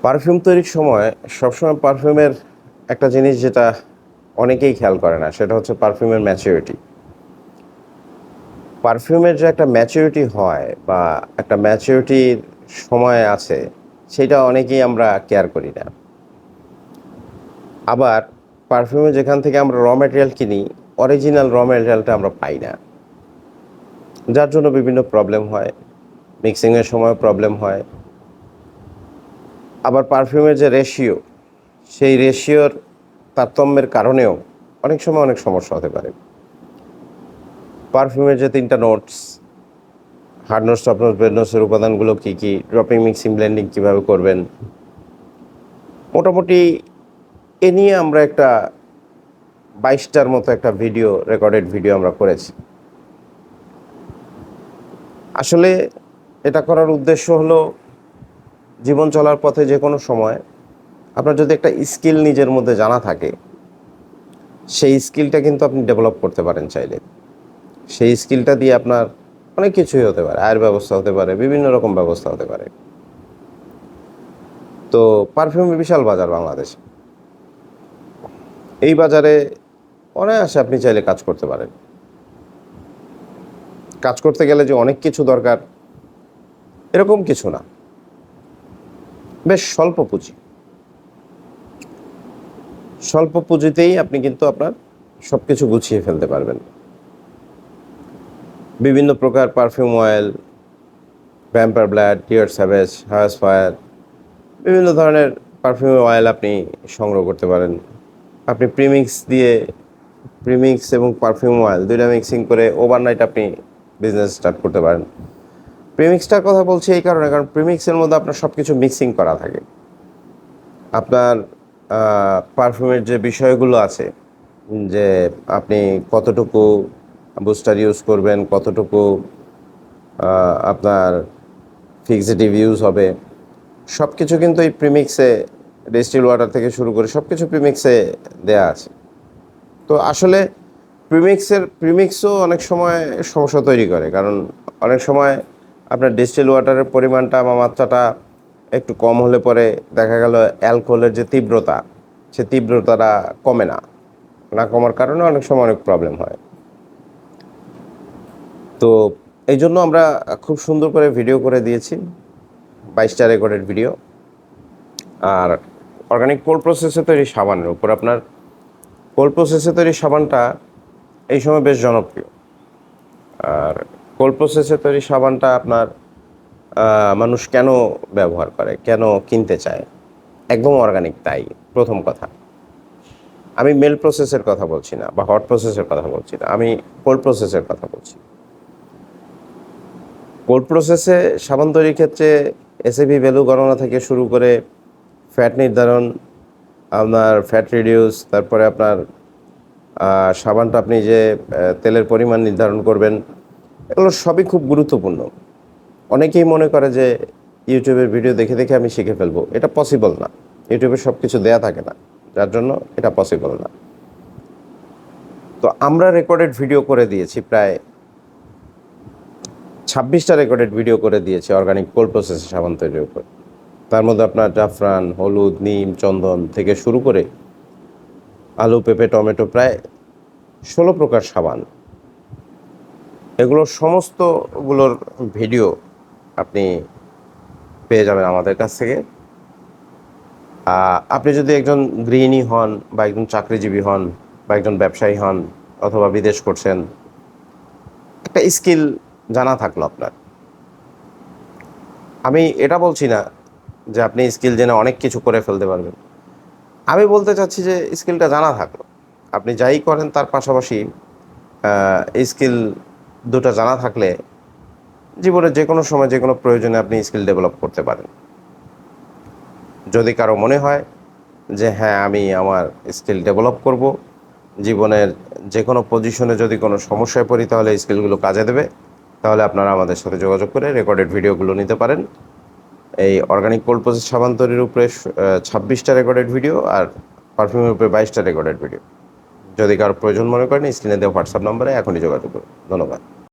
Perfume তৈরির সময় সবসময় পারফিউমের একটা জিনিস যেটা অনেকেই খেয়াল করে না, সেটা হচ্ছে পারফিউমের ম্যাচুরিটি। পারফিউমের যে একটা ম্যাচুরিটি হয় বা একটা ম্যাচুরিটির সময় আছে, সেটা অনেকেই আমরা কেয়ার করি না। আবার পারফিউমে যেখান থেকে আমরা র ম্যাটেরিয়াল কিনি, অরিজিনাল র ম্যাটেরিয়ালটা আমরা পাই না, যার জন্য বিভিন্ন প্রবলেম হয়। মিক্সিংয়ের সময় প্রবলেম হয়। আবার পারফিউমের যে রেশিও, সেই রেশিওর তারতম্যের কারণেও অনেক সময় অনেক সমস্যা হতে পারে। পারফিউমের যে ৩টা notes, hard notes, soft notes, base নোটসের উপাদানগুলো কী কী, ড্রপিং, মিক্সিং, ব্লেন্ডিং কীভাবে করবেন, মোটামুটি এ নিয়ে আমরা একটা ২২টার মতো একটা ভিডিও, রেকর্ডেড ভিডিও আমরা করেছি। আসলে এটা করার উদ্দেশ্য হলো, জীবন চলার পথে যে কোনো সময় আপনার যদি একটা স্কিল নিজের মধ্যে জানা থাকে, সেই স্কিলটা কিন্তু আপনি ডেভেলপ করতে পারেন চাইলে। সেই স্কিলটা দিয়ে আপনার অনেক কিছুই হতে পারে, আয়ের ব্যবস্থা হতে পারে, বিভিন্ন রকম ব্যবস্থা হতে পারে। তো পারফিউমের বিশাল বাজার বাংলাদেশে। এই বাজারে অনায়াসে আপনি চাইলে কাজ করতে পারেন। কাজ করতে গেলে যে অনেক কিছু দরকার, এরকম কিছু না। বেশ স্বল্প পুঁজি, স্বল্প পুঁজিতেই আপনি কিন্তু আপনার সব কিছু গুছিয়ে ফেলতে পারবেন। বিভিন্ন প্রকার perfume oil, vampire blood, Dior Sauvage, হায়াস ফায়ার, বিভিন্ন ধরনের পারফিউম অয়েল আপনি সংগ্রহ করতে পারেন। আপনি প্রিমিক্স এবং পারফিউম অয়েল দুইটা মিক্সিং করে ওভারনাইট আপনি বিজনেস স্টার্ট করতে পারেন। প্রিমিক্সটার কথা বলছি এই কারণে, কারণ প্রিমিক্সের মধ্যে আপনার সব কিছু মিক্সিং করা থাকে। আপনার পারফিউমের যে বিষয়গুলো আছে, যে আপনি কতটুকু বুস্টার ইউজ করবেন, কতটুকু আপনার ফিক্সেটিভ ইউজ হবে, সব কিছু কিন্তু এই প্রিমিক্সে, ডিস্টিল ওয়াটার থেকে শুরু করে সব কিছু প্রিমিক্সে দেয়া আছে। তো আসলে প্রিমিক্সও অনেক সময় সমস্যা তৈরি করে, কারণ অনেক সময় আপনার ডিস্টিল ওয়াটারের পরিমাণটা বা মাত্রাটা একটু কম হলে পরে দেখা গেল অ্যালকোহলের যে তীব্রতা, সে তীব্রতাটা কমে না। না কমার কারণে অনেক সময় অনেক প্রবলেম হয়। তো এই জন্য আমরা খুব সুন্দর করে ভিডিও করে দিয়েছি, ২২টা রেকর্ডেড ভিডিও। আর অর্গানিক কোল্ড প্রসেসে তৈরি সাবানের উপর, আপনার কোল্ড প্রসেসে তৈরি সাবানটা এই সময় বেশ জনপ্রিয়। আর কোল্ড প্রসেসে তৈরি সাবানটা আপনার মানুষ কেন ব্যবহার করে, কেন কিনতে চায়? একদম অর্গানিক, তাই প্রথম কথা। আমি মেল প্রসেসের কথা বলছি না বা হট প্রসেসের কথা বলছি না, আমি কোল্ড প্রসেসের কথা বলছি। কোল্ড প্রসেসে সাবান তৈরির ক্ষেত্রে এসএপি ভ্যালু গণনা থেকে শুরু করে ফ্যাট নির্ধারণ, আপনার ফ্যাট রিডিউস, তারপরে আপনার সাবানটা আপনি যে তেলের পরিমাণ নির্ধারণ করবেন, এগুলো সবই খুব গুরুত্বপূর্ণ। অনেকেই মনে করে যে ইউটিউবের ভিডিও দেখে দেখে আমি শিখে ফেলবো, এটা পসিবল না। ইউটিউবে সব কিছু দেয়া থাকে না, যার জন্য এটা পসিবল না। তো আমরা রেকর্ডেড ভিডিও করে দিয়েছি, প্রায় ২৬টা রেকর্ডেড ভিডিও করে দিয়েছি অর্গানিক কোল্ড প্রসেসে সাবান তৈরির উপর। তার মধ্যে আপনার জাফরান, হলুদ, নিম, চন্দন থেকে শুরু করে আলু, পেঁপে, টমেটো, প্রায় ১৬ প্রকার সাবান, এগুলোর সমস্তগুলোর ভিডিও আপনি পেয়ে যাবেন আমাদের কাছ থেকে। আপনি যদি একজন গৃহিণী হন বা একজন চাকরিজীবী হন বা একজন ব্যবসায়ী হন অথবা বিদেশ করছেন, একটা স্কিল জানা থাকলো আপনার। আমি এটা বলছি না যে আপনি স্কিল জেনে অনেক কিছু করে ফেলতে পারবেন। আমি বলতে চাচ্ছি যে স্কিলটা জানা থাকলো, আপনি যাই করেন তার পাশাপাশি এই স্কিল দুটো জানা থাকলে জীবনের যে কোনো সময় যে কোনো প্রয়োজনে আপনি স্কিল ডেভেলপ করতে পারেন। যদি কারো মনে হয় যে হ্যাঁ, আমি আমার স্কিল ডেভেলপ করব, জীবনের যে কোনো পজিশনে যদি কোনো সমস্যায় পড়ি তাহলে এই স্কিলগুলো কাজে দেবে, তাহলে আপনারা আমাদের সাথে যোগাযোগ করে রেকর্ডেড ভিডিওগুলো নিতে পারেন। এই অর্গানিক কোল্ড প্রসেস সাবান তৈরির উপরে ২৬টা রেকর্ডেড ভিডিও আর পারফিউমের উপরে ২২টা রেকর্ডেড ভিডিও। যদি কারো প্রয়োজন মনে করেন, স্ক্রিনে দেওয়া হোয়াটসঅ্যাপ নম্বরে এখনই যোগাযোগ করুন। ধন্যবাদ।